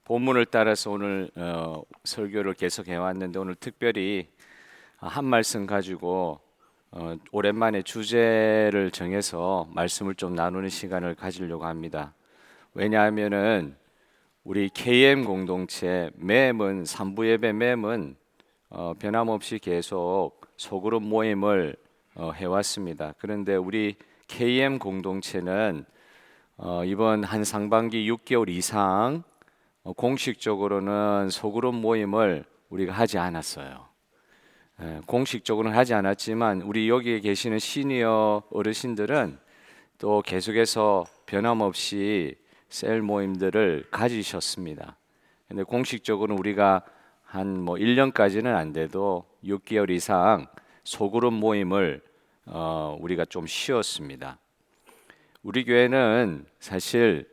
본문을 따라서 오늘 설교를 계속 해왔는데 오늘 특별히 한 말씀 가지고 오랜만에 주제를 정해서 말씀을 좀 나누는 시간을 가지려고 합니다. 왜냐하면은 우리 KM 공동체 맴은 삼부 예배 맴은 변함없이 계속 소그룹 모임을 해왔습니다. 그런데 우리 KM 공동체는 이번 한 상반기 6개월 이상 공식적으로는 소그룹 모임을 우리가 하지 않았어요. 공식적으로는 하지 않았지만 우리 여기에 계시는 시니어 어르신들은 또 계속해서 변함없이 셀 모임들을 가지셨습니다. 근데 공식적으로는 우리가 한 1년까지는 안 돼도 6개월 이상 소그룹 모임을 우리가 좀 쉬었습니다. 우리 교회는 사실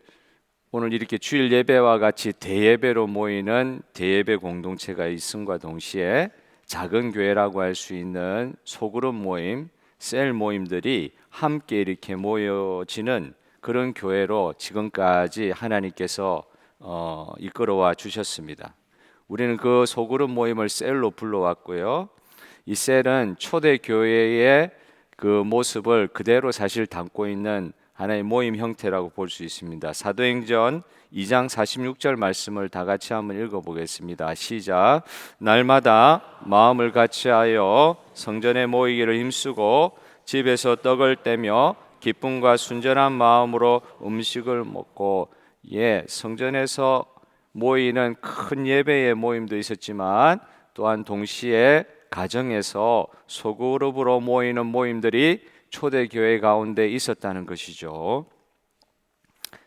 오늘 이렇게 주일 예배와 같이 대예배로 모이는 대예배 공동체가 있음과 동시에 작은 교회라고 할 수 있는 소그룹 모임, 셀 모임들이 함께 이렇게 모여지는 그런 교회로 지금까지 하나님께서 이끌어와 주셨습니다. 우리는 그 소그룹 모임을 셀로 불러왔고요. 이 셀은 초대 교회의 그 모습을 그대로 사실 담고 있는 하나의 모임 형태라고 볼 수 있습니다. 사도행전 2장 46절 말씀을 다 같이 한번 읽어보겠습니다. 시작. 날마다 마음을 같이하여 성전에 모이기를 힘쓰고 집에서 떡을 떼며 기쁨과 순전한 마음으로 음식을 먹고, 성전에서 모이는 큰 예배의 모임도 있었지만 또한 동시에 가정에서 소그룹으로 모이는 모임들이 초대교회 가운데 있었다는 것이죠.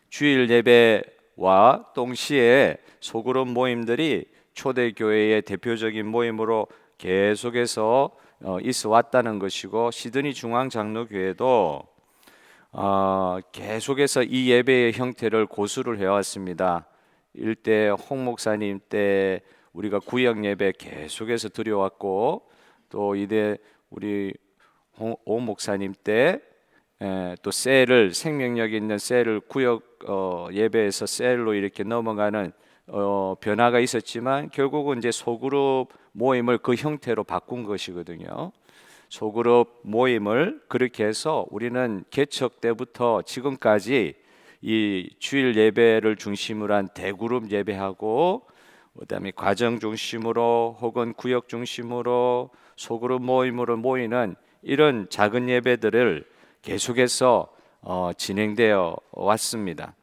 주일 예배와 동시에 소그룹 모임들이 초대교회의 대표적인 모임으로 계속해서 있어 왔다는 것이고, 시드니 중앙장로교회도 계속해서 이 예배의 형태를 고수를 해왔습니다. 일대 홍 목사님 때 우리가 구역 예배 계속해서 드려왔고, 또 이대 우리 오 목사님 때 또 셀을, 생명력 있는 셀을 구역 예배에서 셀로 이렇게 넘어가는 변화가 있었지만 결국은 이제 소그룹 모임을 그 형태로 바꾼 것이거든요. 소그룹 모임을 그렇게 해서 우리는 개척 때부터 지금까지 이 주일 예배를 중심으로 한 대그룹 예배하고, 그다음에 과정 중심으로 혹은 구역 중심으로 소그룹 모임으로 모이는 이런 작은 예배들을 계속해서 진행되어 왔습니다.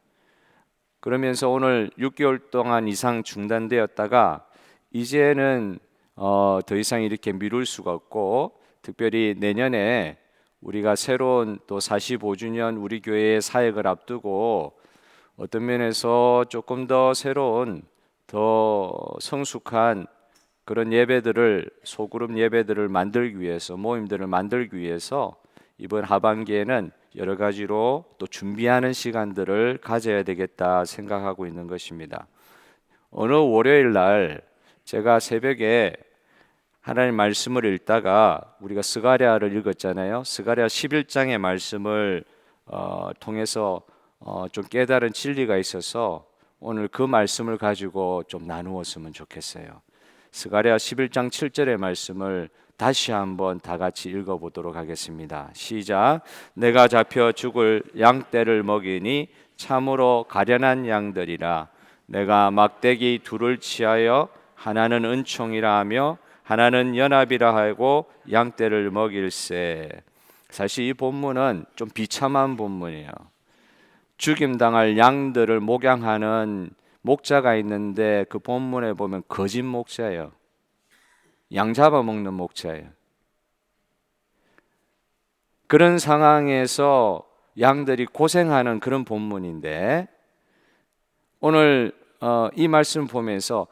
그러면서 오늘 6개월 동안 이상 중단되었다가 이제는 더 이상 이렇게 미룰 수가 없고, 특별히 내년에 우리가 새로운 또 45주년 우리 교회의 사역을 앞두고 어떤 면에서 조금 더 새로운, 더 성숙한 그런 예배들을, 소그룹 예배들을 만들기 위해서, 모임들을 만들기 위해서 이번 하반기에는 여러 가지로 또 준비하는 시간들을 가져야 되겠다 생각하고 있는 것입니다. 어느 월요일 날 제가 새벽에 하나님 말씀을 읽다가, 우리가 스가랴를 읽었잖아요. 스가랴 11장의 말씀을 통해서 좀 깨달은 진리가 있어서 오늘 그 말씀을 가지고 좀 나누었으면 좋겠어요. 스가랴 11장 7절의 말씀을 다시 한번 다 같이 읽어보도록 하겠습니다. 시작. 내가 잡혀 죽을 양떼를 먹이니 참으로 가련한 양들이라. 내가 막대기 둘을 취하여 하나는 은총이라 하며 하나는 연합이라 하고 양떼를 먹일세. 사실 이 본문은 좀 비참한 본문이에요. 죽임당할 양들을 목양하는 목자가 있는데 그 본문에 보면 거짓 목자예요. 양 잡아먹는 목자예요. 그런 상황에서 양들이 고생하는 그런 본문인데, 오늘 이 말씀 보면서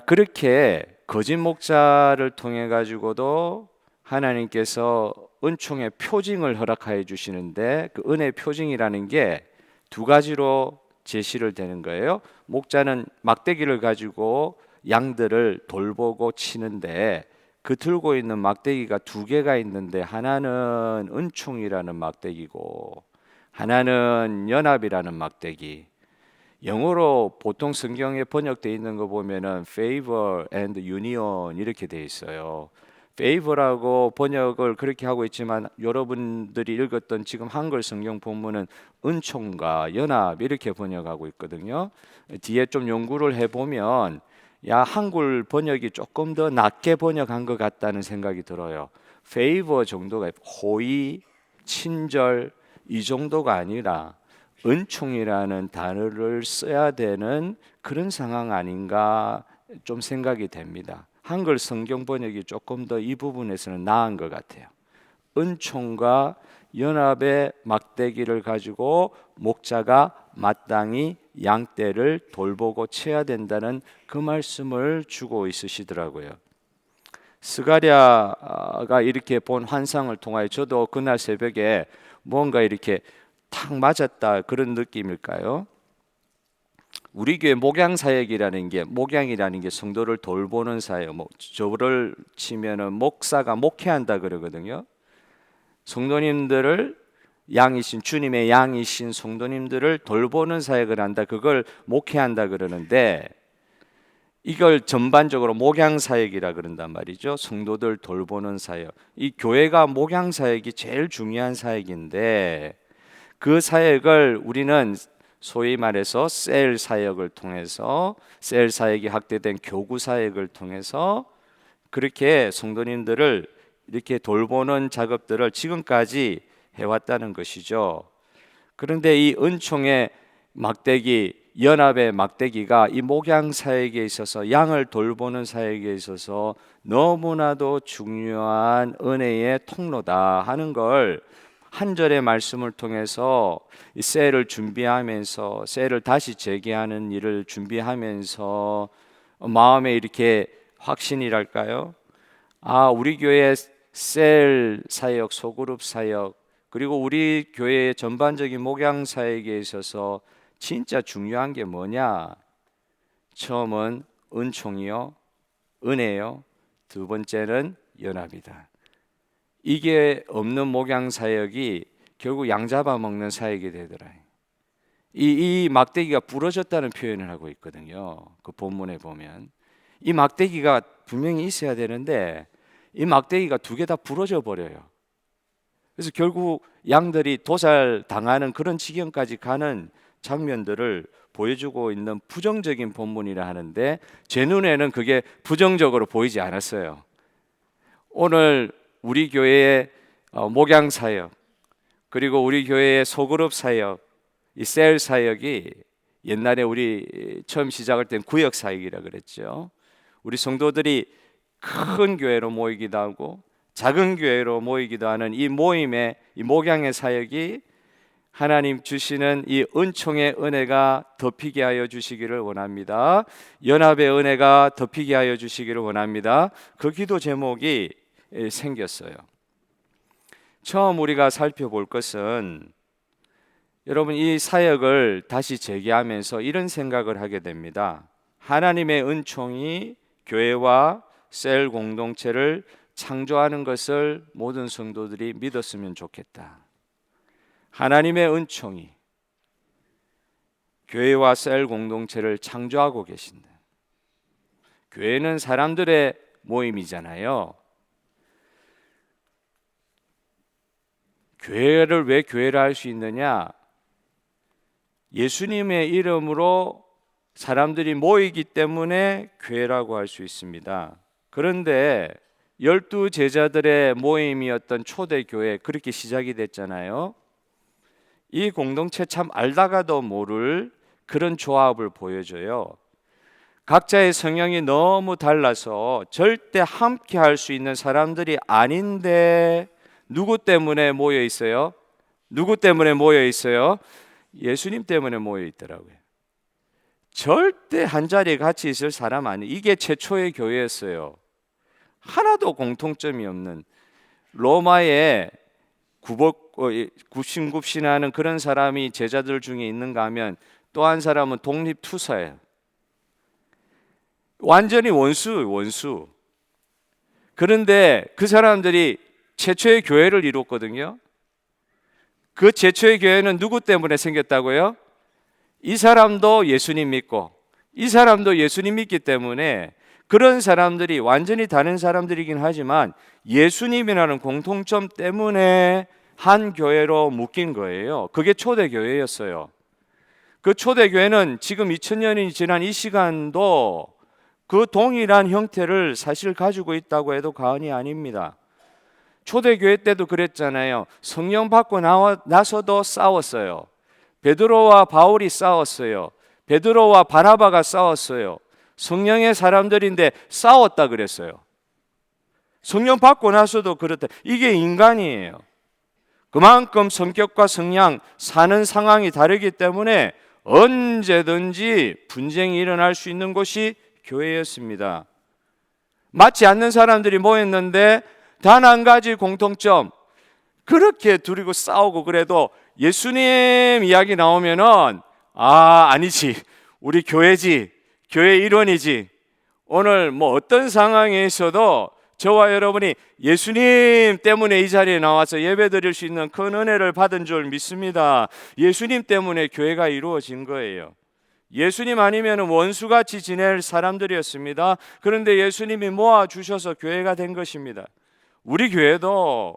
그렇게 거짓 목자를 통해 가지고도 하나님께서 은총의 표징을 허락하여 주시는데, 그 은혜의 표징이라는 게 두 가지로 제시를 되는 거예요. 목자는 막대기를 가지고 양들을 돌보고 치는데, 그 들고 있는 막대기가 두 개가 있는데 하나는 은총이라는 막대기고 하나는 연합이라는 막대기. 영어로 보통 성경에 번역되어 있는 거 보면은 favor and union 이렇게 돼 있어요. favor라고 번역을 그렇게 하고 있지만 여러분들이 읽었던 지금 한글 성경 본문은 은총과 연합 이렇게 번역하고 있거든요. 뒤에 좀 연구를 해보면 야, 한글 번역이 조금 더 낮게 번역한 것 같다는 생각이 들어요. favor 정도가 호의, 친절 이 정도가 아니라 은총이라는 단어를 써야 되는 그런 상황 아닌가 좀 생각이 됩니다. 한글 성경 번역이 조금 더 이 부분에서는 나은 것 같아요. 은총과 연합의 막대기를 가지고 목자가 마땅히 양떼를 돌보고 쳐야 된다는 그 말씀을 주고 있으시더라고요. 스가랴가 이렇게 본 환상을 통하여 저도 그날 새벽에 뭔가 이렇게 탁 맞았다 그런 느낌일까요? 우리 교회 목양사역이라는 게 목양이라는 게 성도를 돌보는 사역, 저를 치면은 목사가 목회한다 그러거든요. 성도님들을 양이신 주님의 양이신 성도님들을 돌보는 사역을 한다. 그걸 목회한다 그러는데 이걸 전반적으로 목양사역이라 그런단 말이죠. 성도들 돌보는 사역. 이 교회가 목양사역이 제일 중요한 사역인데 그 사역을 우리는 소위 말해서 셀 사역을 통해서 셀 사역이 확대된 교구 사역을 통해서 그렇게 성도님들을 이렇게 돌보는 작업들을 지금까지 해왔다는 것이죠. 그런데 이 은총의 막대기, 연합의 막대기가 이 목양 사역에 있어서 양을 돌보는 사역에 있어서 너무나도 중요한 은혜의 통로다 하는 걸 한 절의 말씀을 통해서 이 셀을 준비하면서 셀을 다시 재개하는 일을 준비하면서 마음에 이렇게 확신이랄까요? 아, 우리 교회 셀 사역, 소그룹 사역 그리고 우리 교회의 전반적인 목양 사역에 있어서 진짜 중요한 게 뭐냐? 처음은 은총이요, 은혜요. 두 번째는 연합이다. 이게 없는 목양 사역이 결국 양 잡아먹는 사역이 되더라. 이 막대기가 부러졌다는 표현을 하고 있거든요. 그 본문에 보면 이 막대기가 분명히 있어야 되는데 이 막대기가 두 개 다 부러져 버려요. 그래서 결국 양들이 도살 당하는 그런 지경까지 가는 장면들을 보여주고 있는 부정적인 본문이라 하는데 제 눈에는 그게 부정적으로 보이지 않았어요. 오늘 우리 교회의 목양 사역 그리고 우리 교회의 소그룹 사역, 이 셀 사역이 옛날에 우리 처음 시작할 땐 구역 사역이라 그랬죠. 우리 성도들이 큰 교회로 모이기도 하고 작은 교회로 모이기도 하는 이 모임의 이 목양의 사역이 하나님 주시는 이 은총의 은혜가 덮이게 하여 주시기를 원합니다. 연합의 은혜가 덮이게 하여 주시기를 원합니다. 그 기도 제목이 생겼어요. 처음 우리가 살펴볼 것은 여러분 이 사역을 다시 재개하면서 이런 생각을 하게 됩니다. 하나님의 은총이 교회와 셀 공동체를 창조하는 것을 모든 성도들이 믿었으면 좋겠다. 하나님의 은총이 교회와 셀 공동체를 창조하고 계신다. 교회는 사람들의 모임이잖아요. 교회를 왜 교회를 할 수 있느냐? 예수님의 이름으로 사람들이 모이기 때문에 교회라고 할 수 있습니다. 그런데 12 제자들의 모임이었던 초대교회 그렇게 시작이 됐잖아요. 이 공동체 참 알다가도 모를 그런 조합을 보여줘요. 각자의 성향이 너무 달라서 절대 함께 할 수 있는 사람들이 아닌데 누구 때문에 모여 있어요? 누구 때문에 모여 있어요? 예수님 때문에 모여 있더라고요. 절대 한 자리에 같이 있을 사람 아니. 이게 최초의 교회였어요. 하나도 공통점이 없는 로마에 굽신굽신하는 그런 사람이 제자들 중에 있는가 하면 또 한 사람은 독립투사예요. 완전히 원수. 그런데 그 사람들이 최초의 교회를 이뤘거든요. 그 최초의 교회는 누구 때문에 생겼다고요? 이 사람도 예수님 믿고 이 사람도 예수님 믿기 때문에 그런 사람들이 완전히 다른 사람들이긴 하지만 예수님이라는 공통점 때문에 한 교회로 묶인 거예요. 그게 초대교회였어요. 그 초대교회는 지금 2000년이 지난 이 시간도 그 동일한 형태를 사실 가지고 있다고 해도 과언이 아닙니다. 초대교회 때도 그랬잖아요. 성령 받고 나서도 싸웠어요. 베드로와 바울이 싸웠어요. 베드로와 바나바가 싸웠어요. 성령의 사람들인데 싸웠다 그랬어요. 성령 받고 나서도 그렇다. 이게 인간이에요. 그만큼 성격과 성향, 사는 상황이 다르기 때문에 언제든지 분쟁이 일어날 수 있는 곳이 교회였습니다. 맞지 않는 사람들이 모였는데 단 한 가지 공통점, 그렇게 둘이고 싸우고 그래도 예수님 이야기 나오면은 아니지, 우리 교회지, 교회 일원이지. 오늘 뭐 어떤 상황에 있어도 저와 여러분이 예수님 때문에 이 자리에 나와서 예배 드릴 수 있는 큰 은혜를 받은 줄 믿습니다. 예수님 때문에 교회가 이루어진 거예요. 예수님 아니면 원수같이 지낼 사람들이었습니다. 그런데 예수님이 모아주셔서 교회가 된 것입니다. 우리 교회도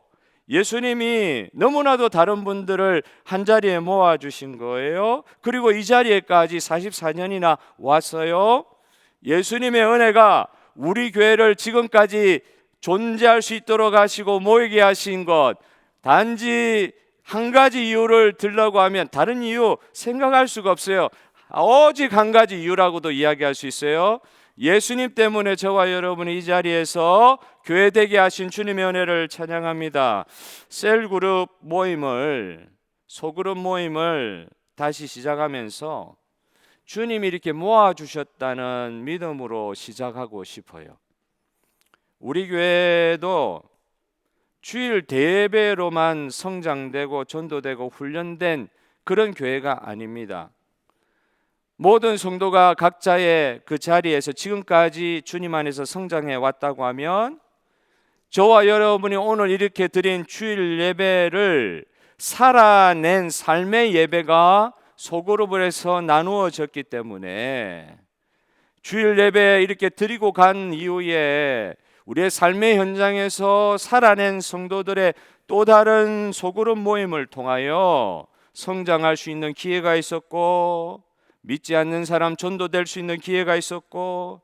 예수님이 너무나도 다른 분들을 한 자리에 모아주신 거예요. 그리고 이 자리에까지 44년이나 왔어요. 예수님의 은혜가 우리 교회를 지금까지 존재할 수 있도록 하시고 모이게 하신 것, 단지 한 가지 이유를 들라고 하면 다른 이유 생각할 수가 없어요. 오직 한 가지 이유라고도 이야기할 수 있어요. 예수님 때문에 저와 여러분이 이 자리에서 교회 되게 하신 주님의 은혜를 찬양합니다. 셀그룹 모임을, 소그룹 모임을 다시 시작하면서 주님이 이렇게 모아주셨다는 믿음으로 시작하고 싶어요. 우리 교회도 주일 대예배로만 성장되고 전도되고 훈련된 그런 교회가 아닙니다. 모든 성도가 각자의 그 자리에서 지금까지 주님 안에서 성장해 왔다고 하면 저와 여러분이 오늘 이렇게 드린 주일 예배를 살아낸 삶의 예배가 소그룹을 해서 나누어졌기 때문에 주일 예배 이렇게 드리고 간 이후에 우리의 삶의 현장에서 살아낸 성도들의 또 다른 소그룹 모임을 통하여 성장할 수 있는 기회가 있었고, 믿지 않는 사람 전도될 수 있는 기회가 있었고,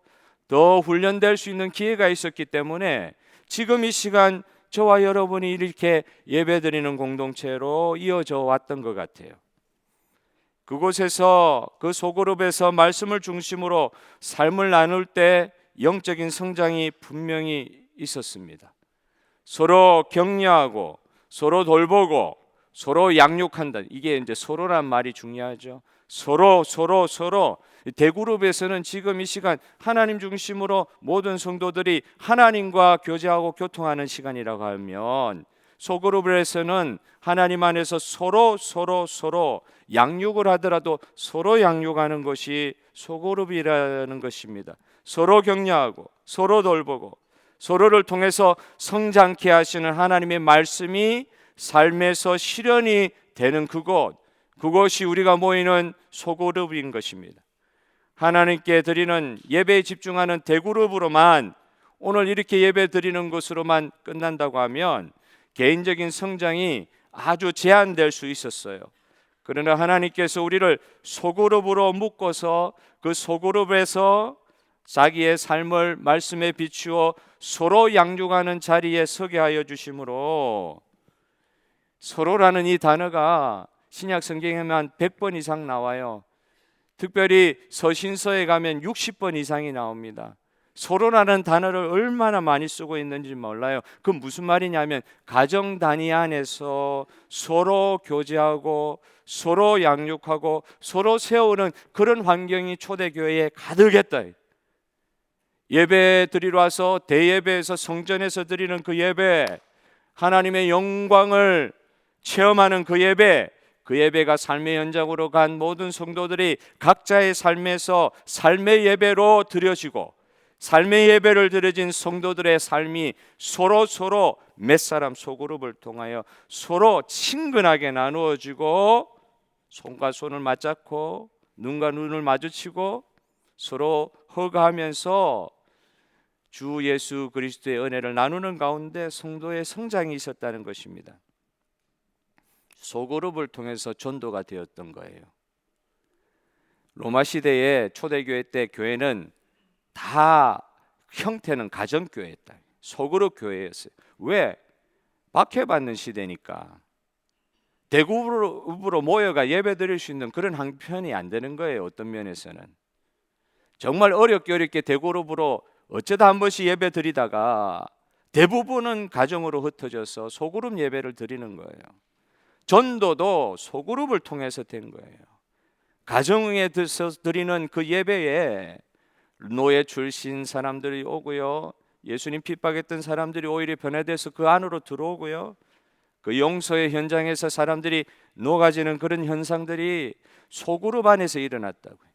더 훈련될 수 있는 기회가 있었기 때문에 지금 이 시간 저와 여러분이 이렇게 예배드리는 공동체로 이어져 왔던 것 같아요. 그곳에서, 그 소그룹에서 말씀을 중심으로 삶을 나눌 때 영적인 성장이 분명히 있었습니다. 서로 격려하고 서로 돌보고 서로 양육한다. 이게 이제 서로란 말이 중요하죠. 서로 대그룹에서는 지금 이 시간 하나님 중심으로 모든 성도들이 하나님과 교제하고 교통하는 시간이라고 하면, 소그룹에서는 하나님 안에서 서로 양육을 하더라도 서로 양육하는 것이 소그룹이라는 것입니다. 서로 격려하고 서로 돌보고 서로를 통해서 성장케 하시는 하나님의 말씀이 삶에서 실현이 되는 그것이 우리가 모이는 소그룹인 것입니다. 하나님께 드리는 예배에 집중하는 대그룹으로만 오늘 이렇게 예배 드리는 것으로만 끝난다고 하면 개인적인 성장이 아주 제한될 수 있었어요. 그러나 하나님께서 우리를 소그룹으로 묶어서 그 소그룹에서 자기의 삶을 말씀에 비추어 서로 양육하는 자리에 서게 하여 주심으로, 서로라는 이 단어가 신약 성경에만 100번 이상 나와요. 특별히 서신서에 가면 60번 이상이 나옵니다. 서로라는 단어를 얼마나 많이 쓰고 있는지 몰라요. 그 무슨 말이냐면 가정 단위 안에서 서로 교제하고 서로 양육하고 서로 세우는 그런 환경이 초대교회에 가득했다. 예배 드리러 와서 대예배에서 성전에서 드리는 그 예배, 하나님의 영광을 체험하는 그 예배가 삶의 현장으로 간 모든 성도들이 각자의 삶에서 삶의 예배로 드려지고, 삶의 예배를 드려진 성도들의 삶이 서로 몇 사람 소그룹을 통하여 서로 친근하게 나누어지고 손과 손을 맞잡고 눈과 눈을 마주치고 서로 허가하면서 주 예수 그리스도의 은혜를 나누는 가운데 성도의 성장이 있었다는 것입니다. 소그룹을 통해서 전도가 되었던 거예요. 로마 시대의 초대교회 때 교회는 다 형태는 가정교회였다. 소그룹 교회였어요. 왜? 박해받는 시대니까 대구으로 모여가 예배 드릴 수 있는 그런 형편이 안 되는 거예요. 어떤 면에서는 정말 어렵게 대그룹으로 어쩌다 한 번씩 예배 드리다가 대부분은 가정으로 흩어져서 소그룹 예배를 드리는 거예요. 전도도 소그룹을 통해서 된 거예요. 가정에 드리는 그 예배에 노예 출신 사람들이 오고요, 예수님 핍박했던 사람들이 오히려 변화돼서 그 안으로 들어오고요, 그 용서의 현장에서 사람들이 녹아지는 그런 현상들이 소그룹 안에서 일어났다고요.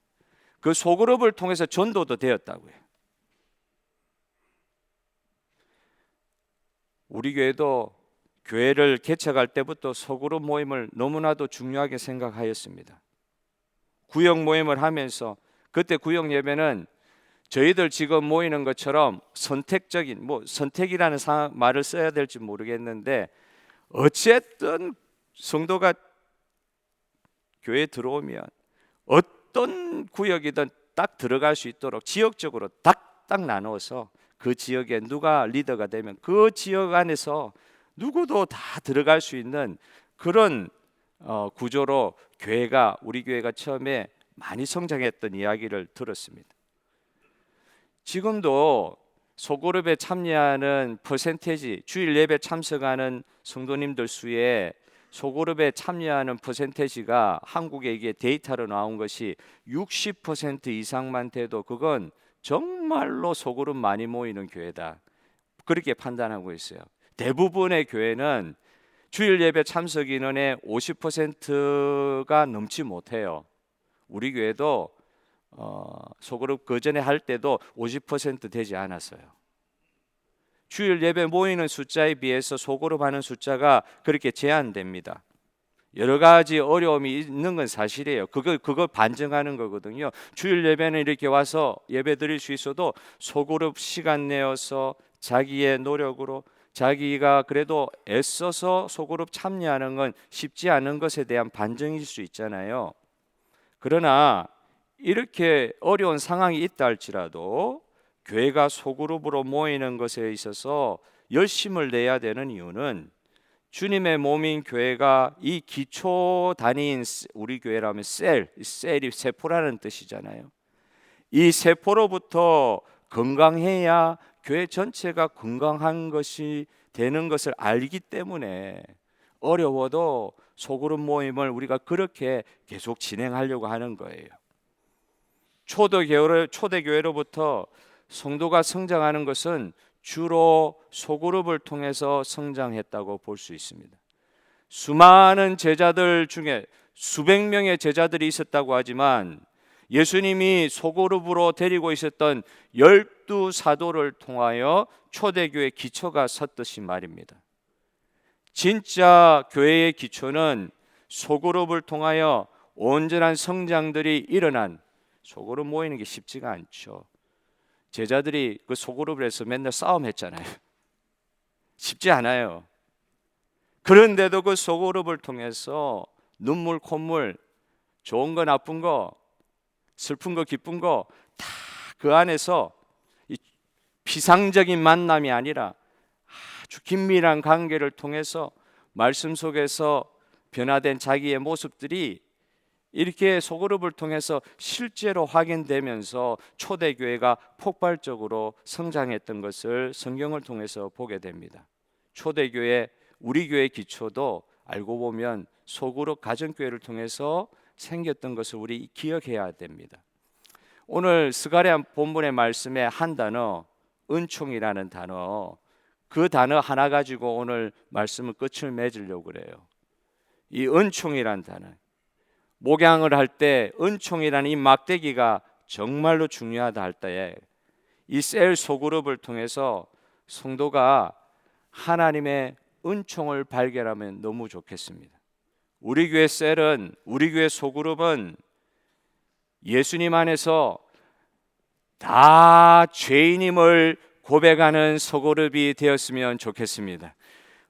그 소그룹을 통해서 전도도 되었다고요. 우리 교회도 교회를 개척할 때부터 소그룹 모임을 너무나도 중요하게 생각하였습니다. 구역 모임을 하면서 그때 구역 예배는 저희들 지금 모이는 것처럼 선택적인, 선택이라는 말을 써야 될지 모르겠는데, 어쨌든 성도가 교회에 들어오면 어떤 구역이든 딱 들어갈 수 있도록 지역적으로 딱 나누어서 그 지역에 누가 리더가 되면 그 지역 안에서 누구도 다 들어갈 수 있는 그런 구조로 우리 교회가 처음에 많이 성장했던 이야기를 들었습니다. 지금도 소그룹에 참여하는 퍼센테이지, 주일 예배 참석하는 성도님들 수에 소그룹에 참여하는 퍼센테이지가 한국에 이게 데이터로 나온 것이 60% 이상만 돼도 그건 정말로 소그룹 많이 모이는 교회다, 그렇게 판단하고 있어요. 대부분의 교회는 주일 예배 참석 인원의 50%가 넘지 못해요. 우리 교회도 소그룹 그전에 할 때도 50% 되지 않았어요. 주일 예배 모이는 숫자에 비해서 소그룹 하는 숫자가 그렇게 제한됩니다. 여러 가지 어려움이 있는 건 사실이에요. 그거 반증하는 거거든요. 주일 예배는 이렇게 와서 예배 드릴 수 있어도 소그룹 시간 내어서 자기의 노력으로 자기가 그래도 애써서 소그룹 참여하는 건 쉽지 않은 것에 대한 반증일 수 있잖아요. 그러나 이렇게 어려운 상황이 있다 할지라도 교회가 소그룹으로 모이는 것에 있어서 열심을 내야 되는 이유는 주님의 몸인 교회가 이 기초 단위인 우리 교회라면 셀이 세포라는 뜻이잖아요. 이 세포로부터 건강해야 교회 전체가 건강한 것이 되는 것을 알기 때문에 어려워도 소그룹 모임을 우리가 그렇게 계속 진행하려고 하는 거예요. 초대교회로부터 성도가 성장하는 것은 주로 소그룹을 통해서 성장했다고 볼 수 있습니다. 수많은 제자들 중에 수백 명의 제자들이 있었다고 하지만 예수님이 소그룹으로 데리고 있었던 12사도를 통하여 초대교회 기초가 섰듯이 말입니다. 진짜 교회의 기초는 소그룹을 통하여 온전한 성장들이 일어난, 소그룹 모이는 게 쉽지가 않죠. 제자들이 그 소그룹을 해서 맨날 싸움했잖아요. 쉽지 않아요. 그런데도 그 소그룹을 통해서 눈물 콧물, 좋은 거 나쁜 거, 슬픈 거 기쁜 거 다 그 안에서 피상적인 만남이 아니라 아주 긴밀한 관계를 통해서 말씀 속에서 변화된 자기의 모습들이 이렇게 소그룹을 통해서 실제로 확인되면서 초대교회가 폭발적으로 성장했던 것을 성경을 통해서 보게 됩니다. 초대교회, 우리 교회 기초도 알고 보면 소그룹 가정교회를 통해서 생겼던 것을 우리 기억해야 됩니다. 오늘 스가랴 본문의 말씀에 한 단어, 은총이라는 단어, 그 단어 하나 가지고 오늘 말씀을 끝을 맺으려고 그래요. 이 은총이라는 단어, 목양을 할 때 은총이라는 이 막대기가 정말로 중요하다 할 때에 이 셀 소그룹을 통해서 성도가 하나님의 은총을 발견하면 너무 좋겠습니다. 우리 교회 셀은, 우리 교회 소그룹은 예수님 안에서 다 죄인임을 고백하는 소그룹이 되었으면 좋겠습니다.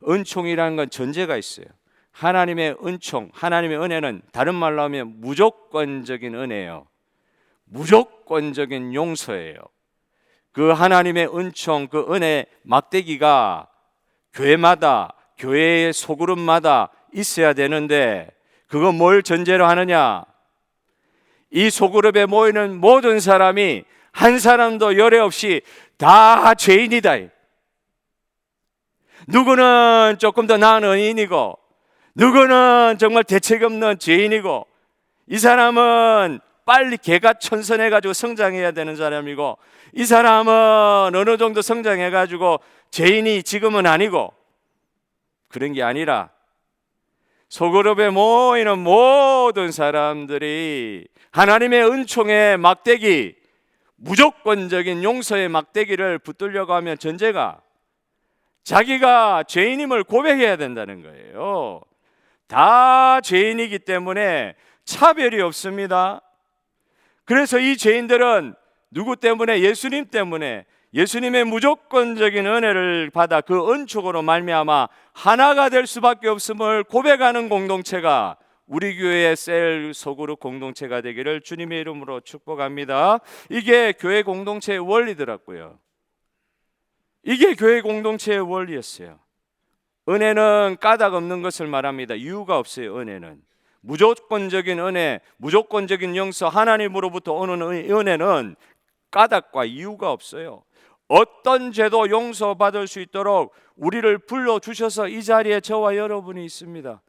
은총이라는 건 전제가 있어요. 하나님의 은총, 하나님의 은혜는 다른 말로 하면 무조건적인 은혜예요. 무조건적인 용서예요. 그 하나님의 은총, 그 은혜 막대기가 교회마다, 교회의 소그룹마다 있어야 되는데, 그거 뭘 전제로 하느냐? 이 소그룹에 모이는 모든 사람이 한 사람도 열애 없이 다 죄인이다. 누구는 조금 더 나은 의인이고, 누구는 정말 대책 없는 죄인이고, 이 사람은 빨리 개가천선해가지고 성장해야 되는 사람이고, 이 사람은 어느 정도 성장해가지고 죄인이 지금은 아니고, 그런 게 아니라 소그룹에 모이는 모든 사람들이 하나님의 은총의 막대기, 무조건적인 용서의 막대기를 붙들려고 하면 전제가 자기가 죄인임을 고백해야 된다는 거예요. 다 죄인이기 때문에 차별이 없습니다. 그래서 이 죄인들은 누구 때문에? 예수님 때문에, 예수님의 무조건적인 은혜를 받아 그 은총으로 말미암아 하나가 될 수밖에 없음을 고백하는 공동체가 우리 교회의 셀 소그룹 공동체가 되기를 주님의 이름으로 축복합니다. 이게 교회 공동체의 원리더라고요. 이게 교회 공동체의 원리였어요. 은혜는 까닭 없는 것을 말합니다. 이유가 없어요. 은혜는 무조건적인 은혜, 무조건적인 용서, 하나님으로부터 오는 은혜는 까닭과 이유가 없어요. 어떤 죄도 용서받을 수 있도록 우리를 불러주셔서 이 자리에 저와 여러분이 있습니다.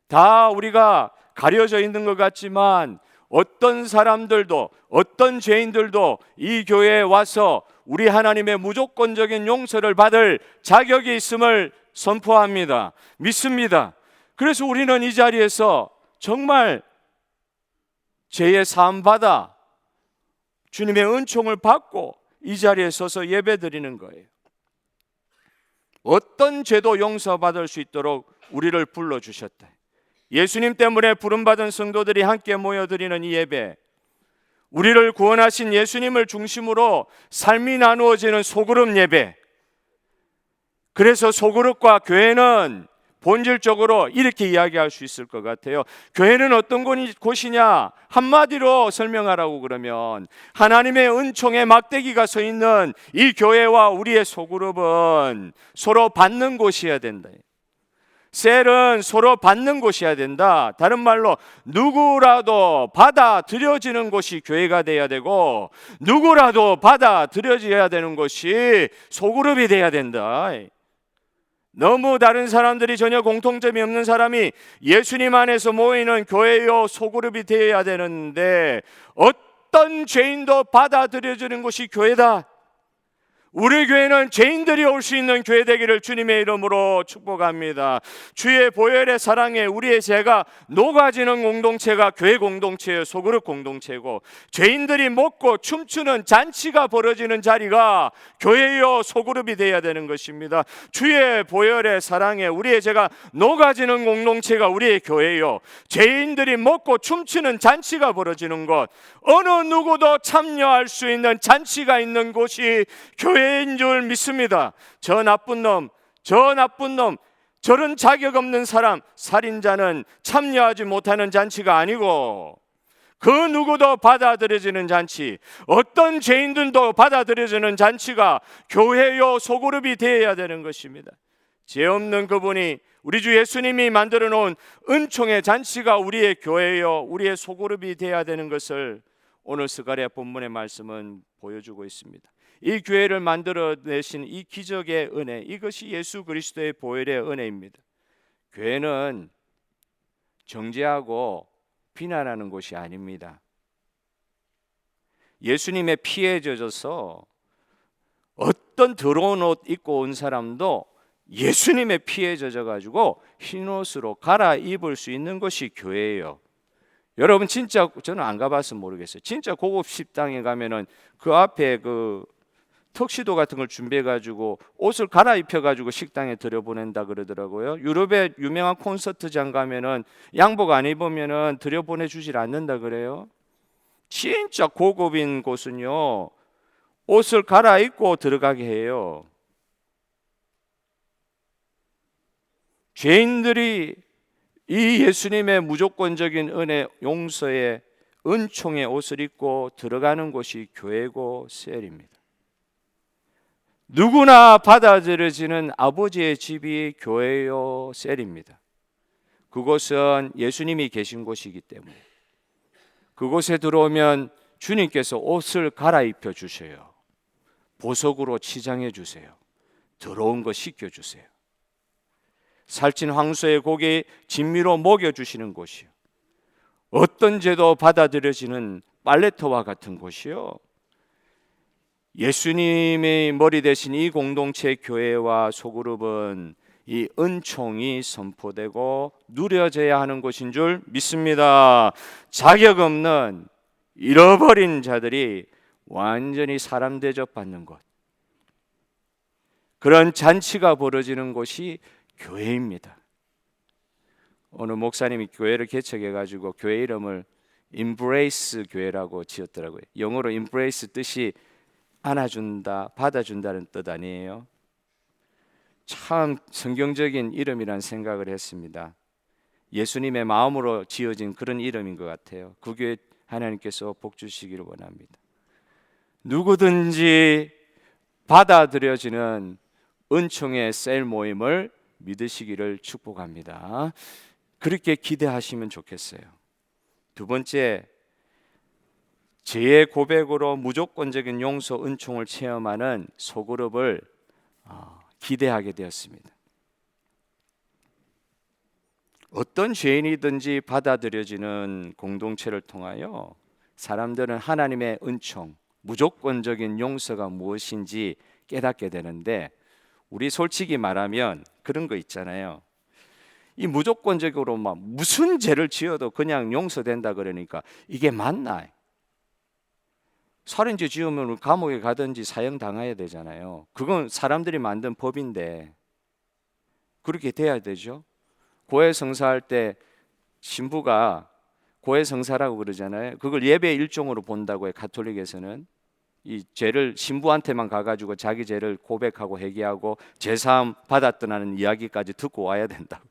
다 우리가 가려져 있는 것 같지만 어떤 사람들도, 어떤 죄인들도 이 교회에 와서 우리 하나님의 무조건적인 용서를 받을 자격이 있음을 선포합니다. 믿습니다. 그래서 우리는 이 자리에서 정말 죄의 사함 받아 주님의 은총을 받고 이 자리에 서서 예배드리는 거예요. 어떤 죄도 용서받을 수 있도록 우리를 불러주셨다. 예수님 때문에 부름받은 성도들이 함께 모여드리는 이 예배, 우리를 구원하신 예수님을 중심으로 삶이 나누어지는 소그룹 예배. 그래서 소그룹과 교회는 본질적으로 이렇게 이야기할 수 있을 것 같아요. 교회는 어떤 곳이냐? 한마디로 설명하라고 그러면 하나님의 은총의 막대기가 서 있는 이 교회와 우리의 소그룹은 서로 받는 곳이어야 된다. 셀은 서로 받는 곳이어야 된다. 다른 말로 누구라도 받아들여지는 곳이 교회가 돼야 되고, 누구라도 받아들여져야 되는 곳이 소그룹이 돼야 된다. 너무 다른 사람들이 전혀 공통점이 없는 사람이 예수님 안에서 모이는 교회요 소그룹이 되어야 되는데, 어떤 죄인도 받아들여지는 곳이 교회다. 우리 교회는 죄인들이 올 수 있는 교회 되기를 주님의 이름으로 축복합니다. 주의 보혈의 사랑에 우리의 죄가 녹아지는 공동체가 교회 공동체예요. 소그룹 공동체고, 죄인들이 먹고 춤추는 잔치가 벌어지는 자리가 교회요 소그룹이 되어야 되는 것입니다. 주의 보혈의 사랑에 우리의 죄가 녹아지는 공동체가 우리의 교회요, 죄인들이 먹고 춤추는 잔치가 벌어지는 곳, 어느 누구도 참여할 수 있는 잔치가 있는 곳이 교회인 줄 믿습니다. 저 나쁜 놈, 저런 자격 없는 사람, 살인자는 참여하지 못하는 잔치가 아니고, 그 누구도 받아들여지는 잔치, 어떤 죄인들도 받아들여지는 잔치가 교회요 소그룹이 되어야 되는 것입니다. 죄 없는 그분이, 우리 주 예수님이 만들어 놓은 은총의 잔치가 우리의 교회요 우리의 소그룹이 되어야 되는 것을 오늘 스가랴 본문의 말씀은 보여주고 있습니다. 이 교회를 만들어내신 이 기적의 은혜, 이것이 예수 그리스도의 보혈의 은혜입니다. 교회는 정죄하고 비난하는 곳이 아닙니다. 예수님의 피에 젖어서 어떤 더러운 옷 입고 온 사람도 예수님의 피에 젖어가지고 흰 옷으로 갈아입을 수 있는 것이 교회예요. 여러분 진짜, 저는 안 가봐서 모르겠어요. 진짜 고급 식당에 가면은 그 앞에 그 턱시도 같은 걸 준비해가지고 옷을 갈아입혀가지고 식당에 들여보낸다 그러더라고요. 유럽의 유명한 콘서트장 가면은 양복 안 입으면은 들여보내주질 않는다 그래요. 진짜 고급인 곳은요, 옷을 갈아입고 들어가게 해요. 죄인들이 이 예수님의 무조건적인 은혜 용서의 은총의 옷을 입고 들어가는 곳이 교회고 셀입니다. 누구나 받아들여지는 아버지의 집이 교회요 셀입니다. 그곳은 예수님이 계신 곳이기 때문에 그곳에 들어오면 주님께서 옷을 갈아입혀 주셔요. 보석으로 치장해 주세요. 더러운 거 씻겨 주세요. 살찐 황소의 고기 진미로 먹여 주시는 곳이요. 어떤 죄도 받아들여지는 빨래터와 같은 곳이요. 예수님의 머리 대신 이 공동체 교회와 소그룹은 이 은총이 선포되고 누려져야 하는 곳인 줄 믿습니다. 자격 없는 잃어버린 자들이 완전히 사람 대접받는 곳, 그런 잔치가 벌어지는 곳이 교회입니다. 어느 목사님이 교회를 개척해가지고 교회 이름을 Embrace 교회라고 지었더라고요. 영어로 Embrace 뜻이 안아준다, 받아준다는 뜻 아니에요? 참 성경적인 이름이란 생각을 했습니다. 예수님의 마음으로 지어진 그런 이름인 것 같아요. 그 교회 하나님께서 복 주시기를 원합니다. 누구든지 받아들여지는 은총의 셀 모임을 믿으시기를 축복합니다. 그렇게 기대하시면 좋겠어요. 두 번째, 죄의 고백으로 무조건적인 용서 은총을 체험하는 소그룹을 기대하게 되었습니다. 어떤 죄인이든지 받아들여지는 공동체를 통하여 사람들은 하나님의 은총, 무조건적인 용서가 무엇인지 깨닫게 되는데, 우리 솔직히 말하면 그런 거 있잖아요. 이 무조건적으로 막 무슨 죄를 지어도 그냥 용서된다 그러니까 이게 맞나? 살인죄 지으면 감옥에 가든지 사형 당해야 되잖아요. 그건 사람들이 만든 법인데 그렇게 돼야 되죠. 고해성사할 때 신부가 고해성사라고 그러잖아요. 그걸 예배의 일종으로 본다고 해요. 가톨릭에서는 이 죄를 신부한테만 가가지고 자기 죄를 고백하고 회개하고 제사함 받았더라는 이야기까지 듣고 와야 된다고.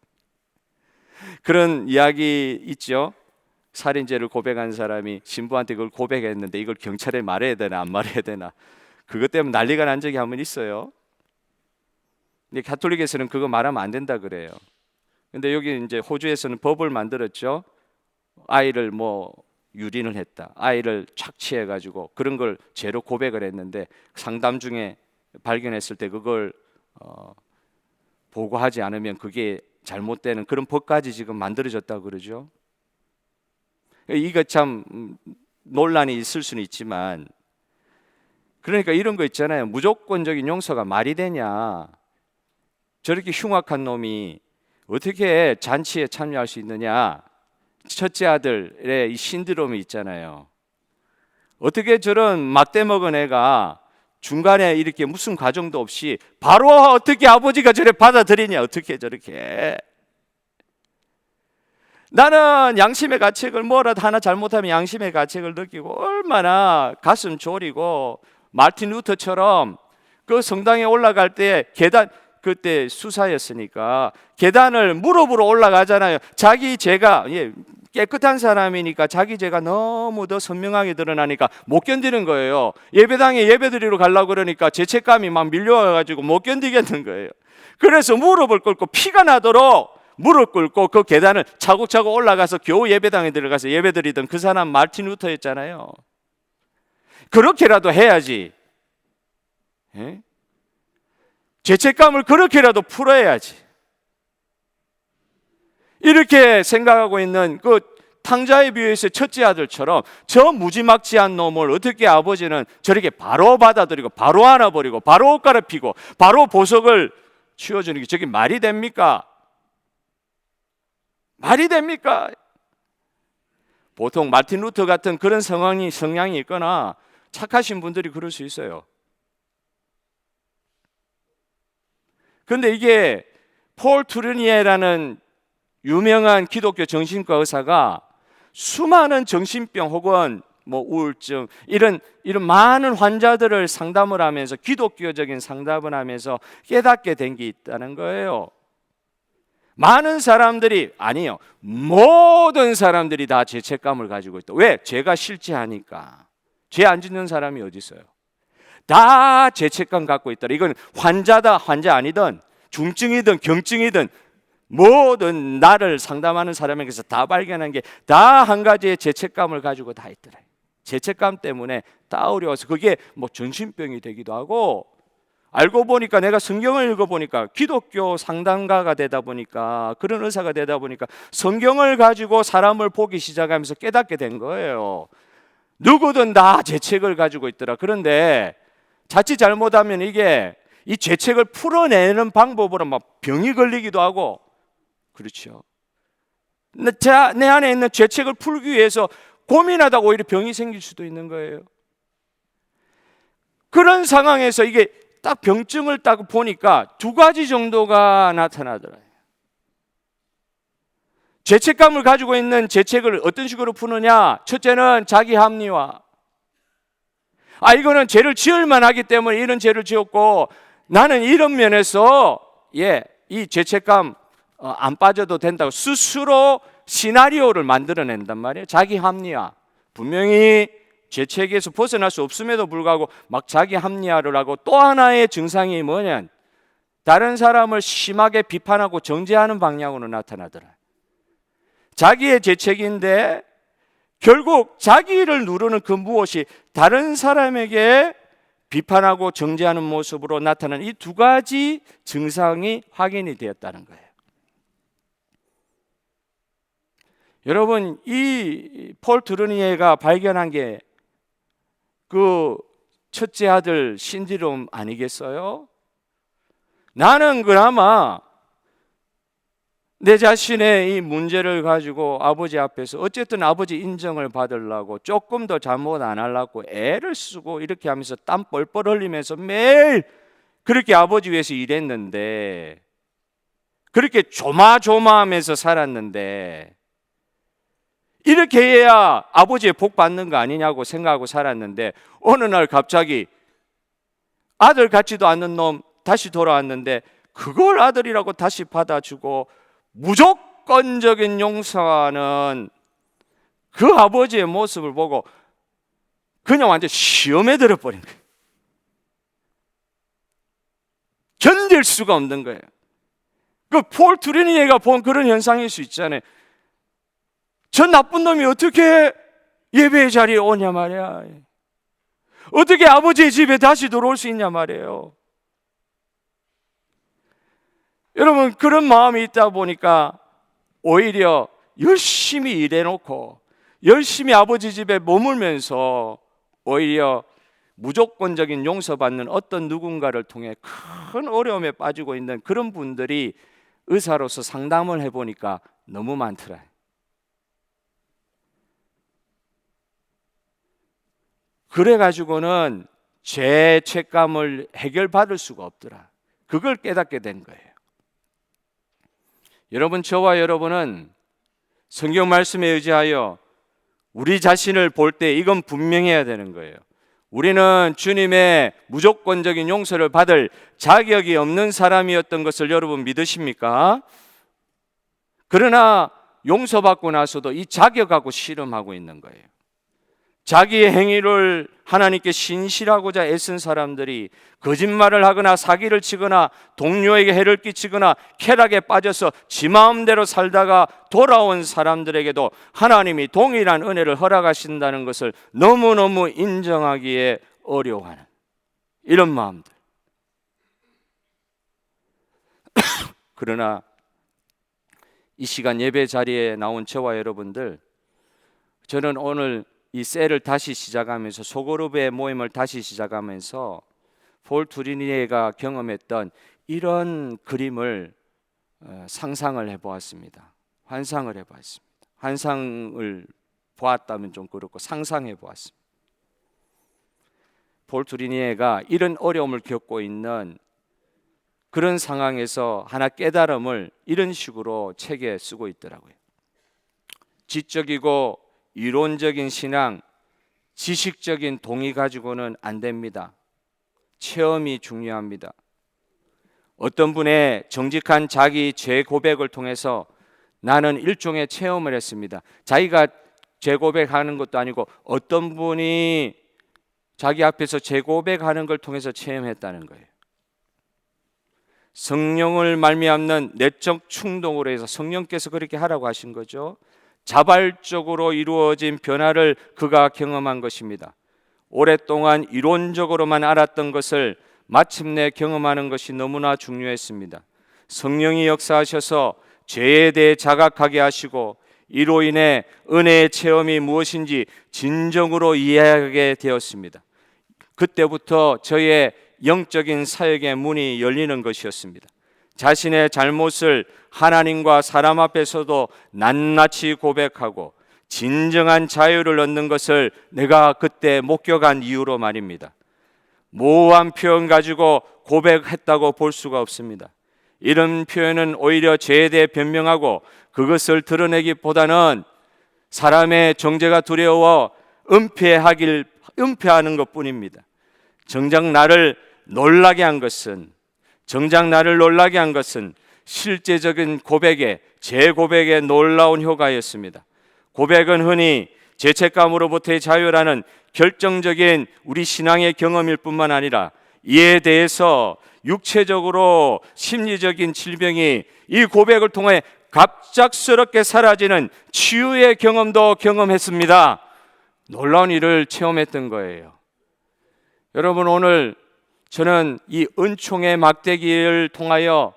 그런 이야기 있죠. 살인죄를 고백한 사람이 신부한테 그걸 고백했는데 이걸 경찰에 말해야 되나 안 말해야 되나, 그것 때문에 난리가 난 적이 한 번 있어요. 근데 가톨릭에서는 그거 말하면 안 된다 그래요. 근데 여기 이제 호주에서는 법을 만들었죠. 아이를 유린을 했다, 아이를 착취해 가지고 그런 걸 죄로 고백을 했는데 상담 중에 발견했을 때 그걸 보고하지 않으면 그게 잘못되는 그런 법까지 지금 만들어졌다고 그러죠. 이거 참 논란이 있을 수는 있지만, 그러니까 이런 거 있잖아요. 무조건적인 용서가 말이 되냐? 저렇게 흉악한 놈이 어떻게 잔치에 참여할 수 있느냐? 첫째 아들의 이 신드롬이 있잖아요. 어떻게 저런 막대 먹은 애가 중간에 이렇게 무슨 과정도 없이 바로 어떻게 아버지가 저래 받아들이냐? 어떻게 저렇게? 나는 양심의 가책을 뭐라도 하나 잘못하면 양심의 가책을 느끼고 얼마나 가슴 졸이고, 마틴 루터처럼 그 성당에 올라갈 때 계단, 그때 수사였으니까 계단을 무릎으로 올라가잖아요. 자기 죄가 깨끗한 사람이니까 자기 죄가 너무 더 선명하게 드러나니까 못 견디는 거예요. 예배당에 예배드리러 가려고 그러니까 죄책감이 막 밀려와가지고 못 견디겠는 거예요. 그래서 무릎을 꿇고 피가 나도록 무릎 꿇고 그 계단을 차곡차곡 올라가서 겨우 예배당에 들어가서 예배드리던 그 사람 마틴 루터였잖아요. 그렇게라도 해야지. 예? 죄책감을 그렇게라도 풀어야지. 이렇게 생각하고 있는 그 탕자의 비유에서 첫째 아들처럼 저 무지막지한 놈을 어떻게 아버지는 저렇게 바로 받아들이고 바로 안아버리고 바로 옷 갈아피고 바로 보석을 치워주는 게 저게 말이 됩니까? 말이 됩니까? 보통 마틴 루터 같은 그런 성향이 있거나 착하신 분들이 그럴 수 있어요. 그런데 이게 폴 투르니에라는 유명한 기독교 정신과 의사가 수많은 정신병 혹은 뭐 우울증 이런 많은 환자들을 상담을 하면서 기독교적인 상담을 하면서 깨닫게 된 게 있다는 거예요. 많은 사람들이 아니요, 모든 사람들이 다 죄책감을 가지고 있다. 왜? 죄가 실제하니까. 죄 안 짓는 사람이 어디 있어요? 다 죄책감 갖고 있다. 이건 환자다 환자 아니든 중증이든 경증이든 모든 나를 상담하는 사람에게서 다 발견한 게 다 한 가지의 죄책감을 가지고 다 있더래. 죄책감 때문에 다 어려워서 그게 뭐 정신병이 되기도 하고, 알고 보니까 내가 성경을 읽어보니까 기독교 상담가가 되다 보니까, 그런 의사가 되다 보니까 성경을 가지고 사람을 보기 시작하면서 깨닫게 된 거예요. 누구든 다 죄책을 가지고 있더라. 그런데 자칫 잘못하면 이게 이 죄책을 풀어내는 방법으로 막 병이 걸리기도 하고, 그렇죠. 내 안에 있는 죄책을 풀기 위해서 고민하다가 오히려 병이 생길 수도 있는 거예요. 그런 상황에서 이게 딱 병증을 딱 보니까 두 가지 정도가 나타나더라고요. 죄책감을 가지고 있는 죄책을 어떤 식으로 푸느냐? 첫째는 자기 합리화. 이거는 죄를 지을 만하기 때문에 이런 죄를 지었고, 나는 이런 면에서 이 죄책감 안 빠져도 된다고 스스로 시나리오를 만들어낸단 말이에요. 자기 합리화. 분명히 죄책에서 벗어날 수 없음에도 불구하고 막 자기 합리화를 하고, 또 하나의 증상이 뭐냐면 다른 사람을 심하게 비판하고 정죄하는 방향으로 나타나더라. 자기의 죄책인데 결국 자기를 누르는 그 무엇이 다른 사람에게 비판하고 정죄하는 모습으로 나타나는 이 두 가지 증상이 확인이 되었다는 거예요. 여러분, 이 폴 트루니에가 발견한 게 그 첫째 아들 신디롬 아니겠어요? 나는 그나마 내 자신의 이 문제를 가지고 아버지 앞에서 어쨌든 아버지 인정을 받으려고 조금 더 잘못 안 하려고 애를 쓰고 이렇게 하면서 땀 뻘뻘 흘리면서 매일 그렇게 아버지 위해서 일했는데, 그렇게 조마조마하면서 살았는데, 이렇게 해야 아버지의 복 받는 거 아니냐고 생각하고 살았는데, 어느 날 갑자기 아들 같지도 않는 놈 다시 돌아왔는데 그걸 아들이라고 다시 받아주고 무조건적인 용서하는 그 아버지의 모습을 보고 그냥 완전 시험에 들어버린 거예요. 견딜 수가 없는 거예요. 그 폴 트루니에가 본 그런 현상일 수 있잖아요. 저 나쁜 놈이 어떻게 예배의 자리에 오냐 말이야. 어떻게 아버지의 집에 다시 들어올 수 있냐 말이에요. 여러분, 그런 마음이 있다 보니까 오히려 열심히 일해놓고 열심히 아버지 집에 머물면서 오히려 무조건적인 용서받는 어떤 누군가를 통해 큰 어려움에 빠지고 있는 그런 분들이 의사로서 상담을 해보니까 너무 많더라. 그래가지고는 죄책감을 해결받을 수가 없더라. 그걸 깨닫게 된 거예요. 여러분, 저와 여러분은 성경 말씀에 의지하여 우리 자신을 볼 때 이건 분명해야 되는 거예요. 우리는 주님의 무조건적인 용서를 받을 자격이 없는 사람이었던 것을 여러분 믿으십니까? 그러나 용서받고 나서도 이 자격하고 씨름하고 있는 거예요. 자기의 행위를 하나님께 신실하고자 애쓴 사람들이 거짓말을 하거나 사기를 치거나 동료에게 해를 끼치거나 쾌락에 빠져서 지 마음대로 살다가 돌아온 사람들에게도 하나님이 동일한 은혜를 허락하신다는 것을 너무너무 인정하기에 어려워하는 이런 마음들. 그러나 이 시간 예배 자리에 나온 저와 여러분들, 저는 오늘 이 셀을 다시 시작하면서 소그룹의 모임을 다시 시작하면서 폴 트루니에가 경험했던 이런 그림을 상상을 해보았습니다. 환상을 해보았습니다. 환상을 보았다면 좀 그렇고 상상해 보았습니다. 폴 트루니에가 이런 어려움을 겪고 있는 그런 상황에서 하나 깨달음을 이런 식으로 책에 쓰고 있더라고요. 지적이고 이론적인 신앙, 지식적인 동의 가지고는 안 됩니다. 체험이 중요합니다. 어떤 분의 정직한 자기 죄 고백을 통해서 나는 일종의 체험을 했습니다. 자기가 죄 고백하는 것도 아니고 어떤 분이 자기 앞에서 죄 고백하는 걸 통해서 체험했다는 거예요. 성령을 말미암는 내적 충동으로 해서 성령께서 그렇게 하라고 하신 거죠. 자발적으로 이루어진 변화를 그가 경험한 것입니다. 오랫동안 이론적으로만 알았던 것을 마침내 경험하는 것이 너무나 중요했습니다. 성령이 역사하셔서 죄에 대해 자각하게 하시고 이로 인해 은혜의 체험이 무엇인지 진정으로 이해하게 되었습니다. 그때부터 저의 영적인 사역의 문이 열리는 것이었습니다. 자신의 잘못을 하나님과 사람 앞에서도 낱낱이 고백하고 진정한 자유를 얻는 것을 내가 그때 목격한 이유로 말입니다. 모호한 표현 가지고 고백했다고 볼 수가 없습니다. 이런 표현은 오히려 죄에 대해 변명하고 그것을 드러내기보다는 사람의 정죄가 두려워 은폐하는 것뿐입니다. 정작 나를 놀라게 한 것은 실제적인 고백에, 제 고백에 놀라운 효과였습니다. 고백은 흔히 죄책감으로부터의 자유라는 결정적인 우리 신앙의 경험일 뿐만 아니라 이에 대해서 육체적으로 심리적인 질병이 이 고백을 통해 갑작스럽게 사라지는 치유의 경험도 경험했습니다. 놀라운 일을 체험했던 거예요. 여러분, 오늘 저는 이 은총의 막대기를 통하여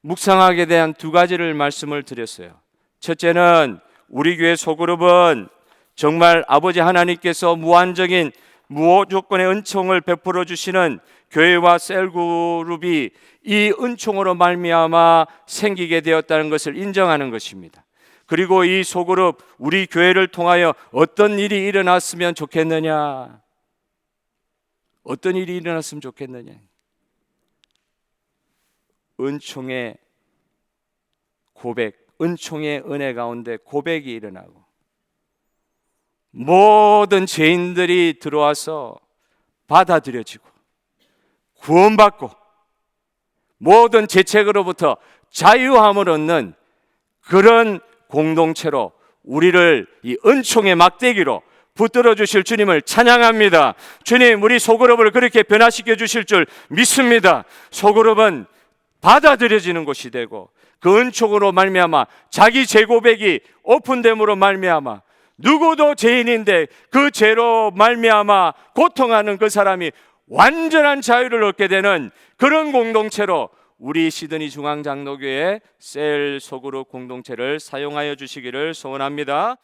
묵상하게 대한 두 가지를 말씀을 드렸어요. 첫째는 우리 교회 소그룹은 정말 아버지 하나님께서 무한적인 무조건의 은총을 베풀어 주시는 교회와 셀그룹이 이 은총으로 말미암아 생기게 되었다는 것을 인정하는 것입니다. 그리고 이 소그룹, 우리 교회를 통하여 어떤 일이 일어났으면 좋겠느냐? 어떤 일이 일어났으면 좋겠느냐? 은총의 고백, 은총의 은혜 가운데 고백이 일어나고 모든 죄인들이 들어와서 받아들여지고 구원받고 모든 죄책으로부터 자유함을 얻는 그런 공동체로 우리를 이 은총의 막대기로 붙들어 주실 주님을 찬양합니다. 주님, 우리 소그룹을 그렇게 변화시켜 주실 줄 믿습니다. 소그룹은 받아들여지는 곳이 되고 그 은총으로 말미암아 자기 죄 고백이 오픈됨으로 말미암아 누구도 죄인인데 그 죄로 말미암아 고통하는 그 사람이 완전한 자유를 얻게 되는 그런 공동체로 우리 시드니 중앙장로교회 셀 소그룹 공동체를 사용하여 주시기를 소원합니다.